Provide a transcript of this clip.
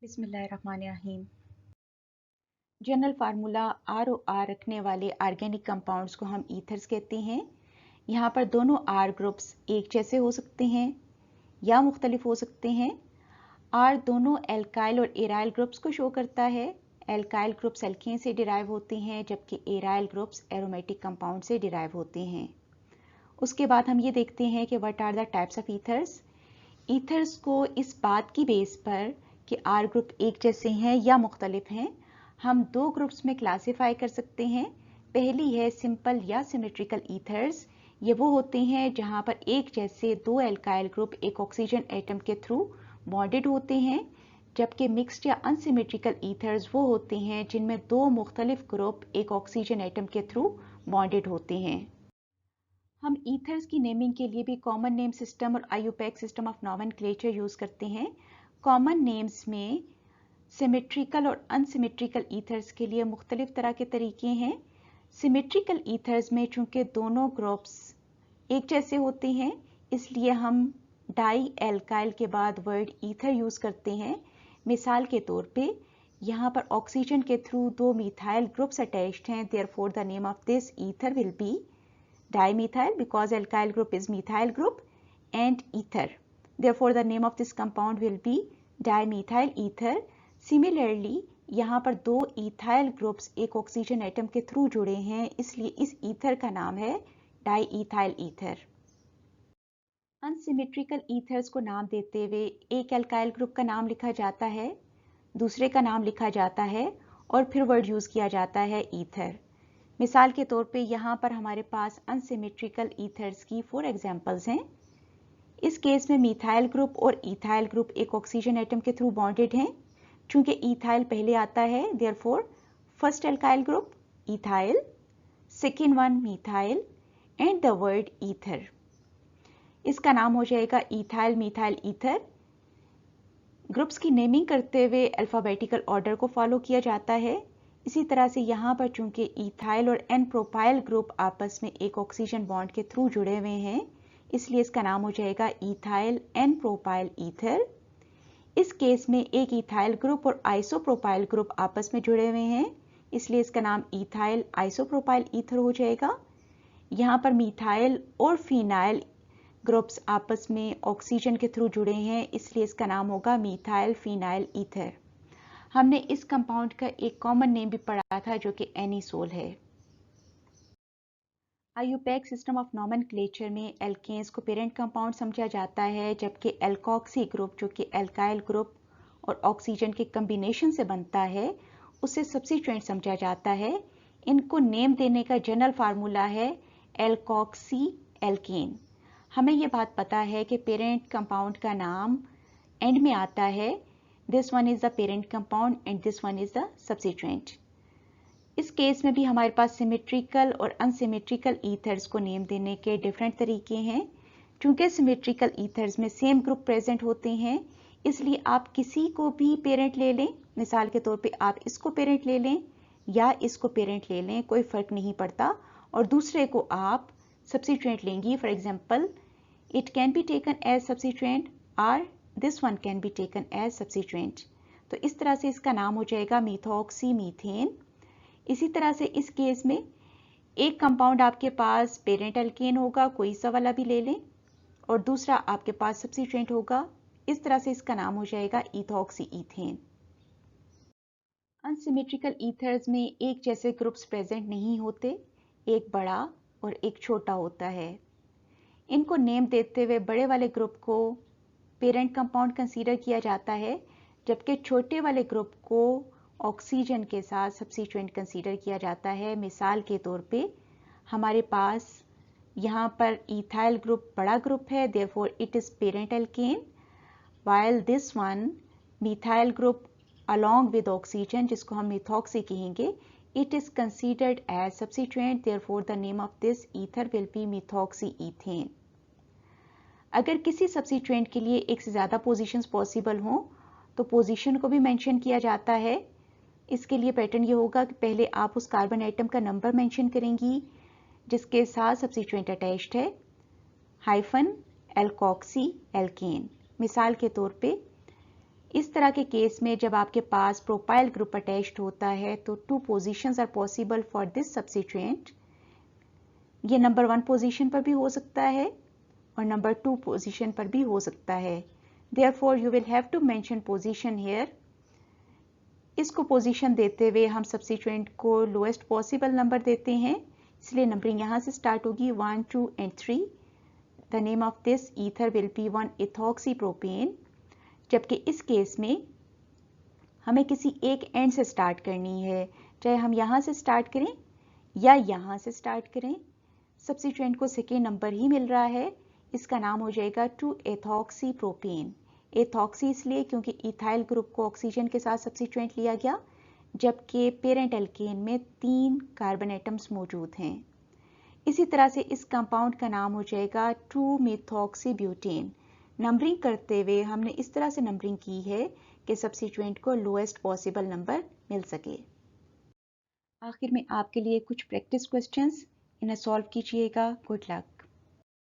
बिस्मिल्लाहिर्रहमानिर्रहीम। General formula R O R रखने वाले ऑर्गेनिक कंपाउंड्स को हम ईथर्स कहते हैं। यहाँ पर दोनों आर ग्रुप्स एक जैसे हो सकते हैं या मुख्तलिफ हो सकते हैं। आर दोनों एल्काइल और एराइल ग्रुप्स को शो करता है। एल्काइल ग्रुप्स एल्केन से डिराइव होते हैं जबकि एराइल ग्रुप्स एरोमेटिक कंपाउंड से डिराइव होते हैं। उसके बाद हम ये देखते हैं कि what are the types of ethers. Ethers को इस बात की बेस पर कि आर ग्रुप एक जैसे हैं या मुख्तलिफ हैं, हम दो ग्रुप्स में क्लासिफाई कर सकते हैं। पहली है सिंपल या सिमेट्रिकल ईथर्स। ये वो होते हैं जहां पर एक जैसे दो एल्काइल ग्रुप एक ऑक्सीजन एटम के थ्रू बॉन्डेड होते हैं, जबकि मिक्स्ड या अनसिमेट्रिकल ईथर्स वो होते हैं जिनमें दो मुख्तलिफ ग्रुप एक ऑक्सीजन एटम के थ्रू बॉन्डेड होते हैं। हम ईथर्स की नेमिंग के लिए भी कॉमन नेम सिस्टम और IUPAC system of nomenclature use करते हैं। कॉमन नेम्स में सिमेट्रिकल और अनसिमेट्रिकल ईथर्स के लिए मुख्तलिफ तरह के तरीके हैं। सिमेट्रिकल ईथर्स में चूंकि दोनों ग्रुप्स एक जैसे होते हैं, इसलिए हम डाई एल्काइल के बाद वर्ड ईथर यूज करते हैं। मिसाल के तौर पे यहाँ पर ऑक्सीजन के थ्रू दो मिथाइल ग्रुप्स अटैच्ड हैं, therefore the name of this ether will B dimethyl because alkyl group is methyl group and ether. Therefore, the name of this compound will be dimethyl ether. Similarly, यहाँ पर दो ethyl groups एक oxygen atom के through जुड़े हैं, इसलिए इस ether का नाम है डाईइथाइल ईथर। अनसिमेट्रिकल ईथर्स को नाम देते हुए एक एल्काइल ग्रुप का नाम लिखा जाता है, दूसरे का नाम लिखा जाता है और फिर वर्ड यूज किया जाता है ईथर। मिसाल के तौर पे यहाँ पर हमारे पास अनसिमेट्रिकल ईथर्स की 4 एग्जांपल्स हैं। इस केस में मिथाइल ग्रुप और इथाइल ग्रुप एक ऑक्सीजन एटम के थ्रू बॉन्डेड हैं। चूंकि इथाइल पहले आता है, therefore first alkyl group ethyl, second one methyl and the word ether. इसका नाम हो जाएगा इथाइल मिथाइल ईथर। ग्रुप्स की नेमिंग करते हुए अल्फाबेटिकल ऑर्डर को फॉलो किया जाता है। इसी तरह से यहाँ पर चूंकि इथाइल और एन प्रोपाइल ग्रुप आपस में एक ऑक्सीजन बॉन्ड के थ्रू जुड़े हुए हैं, इसलिए इसका नाम हो जाएगा इथाइल एन प्रोपाइल ईथर। इस केस में एक इथाइल ग्रुप और आइसोप्रोपाइल ग्रुप आपस में जुड़े हुए हैं, इसलिए इसका नाम इथाइल आइसोप्रोपाइल ईथर हो जाएगा। यहाँ पर मिथाइल और फिनाइल ग्रुप्स आपस में ऑक्सीजन के थ्रू जुड़े हैं, इसलिए इसका नाम होगा मिथाइल फिनाइल ईथर। हमने इस कंपाउंड का एक कॉमन नेम भी पढ़ा था जो कि एनीसोल है। आईयूपैक सिस्टम ऑफ नॉमेनक्लेचर में एल्केन्स को पेरेंट कंपाउंड समझा जाता है, जबकि एल्कोक्सी ग्रुप जो कि एल्काइल ग्रुप और ऑक्सीजन के कॉम्बिनेशन से बनता है उसे सब्स्टिट्यूएंट समझा जाता है। इनको नेम देने का जनरल फार्मूला है एल्कोक्सी एल्केन। हमें यह बात पता है कि पेरेंट कंपाउंड का नाम एंड में आता है। This one is the parent compound and this one is the substituent. इस केस में भी हमारे पास सिमेट्रिकल और अनसिमेट्रिकल ईथर्स को नेम देने के डिफरेंट तरीके हैं। चूंकि सिमेट्रिकल ईथर्स में सेम ग्रुप प्रेजेंट होते हैं, इसलिए आप किसी को भी पेरेंट ले लें। मिसाल के तौर पे आप इसको पेरेंट ले लें या इसको पेरेंट ले लें, कोई फर्क नहीं पड़ता, और दूसरे को आप सब्स्टिट्यूएंट लेंगी। For example, it can be taken as substituent और this one can be taken as substituent. तो इस तरह से इसका नाम हो जाएगा मिथॉक्सी मीथेन। इसी तरह से इस केस में एक कंपाउंड आपके पास पेरेंट एल्केन होगा, कोई सा वाला भी ले लें, और दूसरा आपके पास सब्स्टिट्यूएंट होगा। इस तरह से इसका नाम हो जाएगा इथॉक्सी ईथेन। अनसिमेट्रिकल ईथर्स में एक जैसे ग्रुप्स प्रेजेंट नहीं होते, एक बड़ा और एक छोटा होता है। इनको नेम देते हुए बड़े वाले ग्रुप को पेरेंट कंपाउंड कंसीडर किया जाता है, जबकि छोटे वाले ग्रुप को ऑक्सीजन के साथ सब्स्टिट्यूएंट कंसीडर किया जाता है। मिसाल के तौर पे हमारे पास यहाँ पर इथाइल ग्रुप बड़ा ग्रुप है, therefore it is parent alkane, while this one methyl group along with oxygen जिसको हम मिथॉक्सी कहेंगे, it is considered as substituent, therefore the name of this ether will be methoxy ethane. अगर किसी substituent के लिए एक से ज़्यादा पोजीशंस पॉसिबल हों तो पोजीशन को भी मेंशन किया जाता है। इसके लिए पैटर्न ये होगा कि पहले आप उस कार्बन एटम का नंबर मेंशन करेंगी जिसके साथ सब्स्टिट्यूएंट अटैच्ड है, हाइफन एल्कोक्सी एल्केन। मिसाल के तौर पे इस तरह के केस में जब आपके पास प्रोपाइल ग्रुप अटैच्ड होता है तो 2 positions are possible for this substituent. ये नंबर 1 पोजीशन पर भी हो सकता है और नंबर 2 पोजीशन पर भी हो सकता है। Therefore, you will have to mention position here. इसको पोजीशन देते हुए हम सब्स्टिट्यूएंट को लोएस्ट पॉसिबल नंबर देते हैं, इसलिए नंबरिंग यहाँ से स्टार्ट होगी 1, 2 and 3. The name of this ether will be 1-ethoxypropane. जबकि इस केस में हमें किसी एक एंड से स्टार्ट करनी है, चाहे हम यहाँ से स्टार्ट करें या यहाँ से स्टार्ट करें, सब्स्टिट्यूएंट को सेकेंड नंबर ही मिल रहा है, इसका नाम हो जाएगा 2-ethoxypropane. एथॉक्सी इसलिए क्योंकि इथाइल ग्रुप को ऑक्सीजन के साथ सब्स्टिट्यूएंट लिया गया, जबकि पेरेंट एल्केन में 3 कार्बन एटम्स मौजूद हैं। इसी तरह से इस कंपाउंड का नाम हो जाएगा 2-methoxybutane. नंबरिंग करते हुए हमने इस तरह से नंबरिंग की है कि सब्स्टिट्यूएंट को लोएस्ट पॉसिबल नंबर मिल सके। आखिर में आपके लिए कुछ प्रैक्टिस क्वेश्चंस, इन्हें सॉल्व कीजिएगा। Good luck.